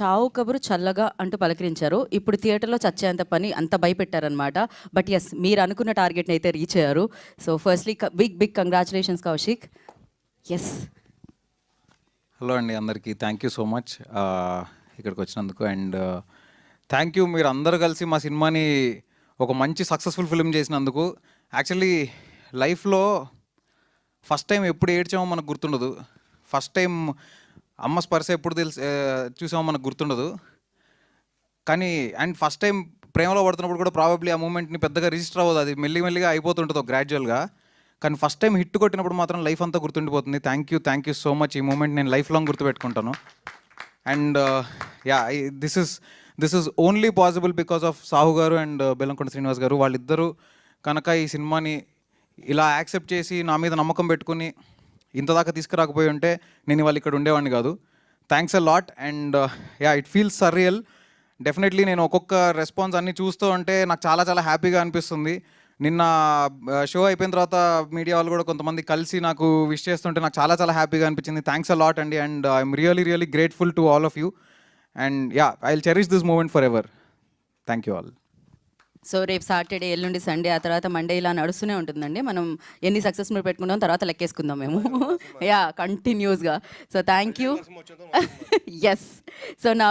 చావు కబురు చల్లగా అంటూ పలకరించారు. ఇప్పుడు థియేటర్‌లో చచ్చేంత పని అంత భయపెట్టారనమాట. బట్ యెస్, మీరు అనుకున్న టార్గెట్‌ని అయితే రీచ్ అయ్యారు. So firstly big congratulations Kaushik. Yes. Hello అండి అందరికీ, థ్యాంక్ యూ సో మచ్ ఇక్కడికి వచ్చినందుకు. అండ్ థ్యాంక్ యూ మీరు అందరూ కలిసి మా సినిమాని ఒక మంచి సక్సెస్ఫుల్ ఫిల్మ్ చేసినందుకు. యాక్చువల్లీ లైఫ్లో ఫస్ట్ టైం ఎప్పుడు ఏడ్చామో మనకు గుర్తుండదు, ఫస్ట్ టైం అమ్మ స్పర్శ ఎప్పుడు చూసామో మనకు గుర్తుండదు. కానీ అండ్ ఫస్ట్ టైం ప్రేమలో పడుతున్నప్పుడు కూడా ప్రాబబ్లీ ఆ మూమెంట్ని పెద్దగా రిజిస్టర్ అవ్వదు, అది మెల్లిమెల్లిగా అయిపోతుంటుంది గ్రాడ్యువల్గా. కానీ ఫస్ట్ టైం హిట్ కొట్టినప్పుడు మాత్రం లైఫ్ అంతా గుర్తుండిపోతుంది. Thank you so much. ఈ మూమెంట్ నేను లైఫ్ లాంగ్ గుర్తుపెట్టుకుంటాను. And yeah, this is only possible because of Sahu గారు అండ్ బెల్లంకొండ శ్రీనివాస్ గారు. వాళ్ళిద్దరూ కనుక ఈ సినిమాని ఇలా యాక్సెప్ట్ చేసి నా మీద నమ్మకం పెట్టుకుని ఇంతదాకా తీసుకురాకపోయి ఉంటే నేను ఇవాళ ఇక్కడ ఉండేవాడిని కాదు. Thanks a lot. And yeah, it feels surreal. Definitely నేను ఒక్కొక్క రెస్పాన్స్ అన్నీ చూస్తూ ఉంటే నాకు చాలా చాలా హ్యాపీగా అనిపిస్తుంది. నిన్న షో అయిపోయిన తర్వాత మీడియా వాళ్ళు కూడా కొంతమంది కలిసి నాకు విష్ చేస్తుంటే నాకు చాలా చాలా హ్యాపీగా అనిపించింది. థ్యాంక్స్ అ లాట్ అండి. And I'm really grateful to all of you. And yeah, I will cherish this moment forever. Thank you all. So రేపు సాటర్డే, ఎల్లుండి సండే, ఆ తర్వాత మండే ఇలా నడుస్తూనే ఉంటుందండి. మనం ఎన్ని సక్సెస్ఫుల్ పెట్టుకుందాం తర్వాత లెక్కేసుకుందాం మేము. యా, కంటిన్యూస్గా. So thank you. Yes. So నా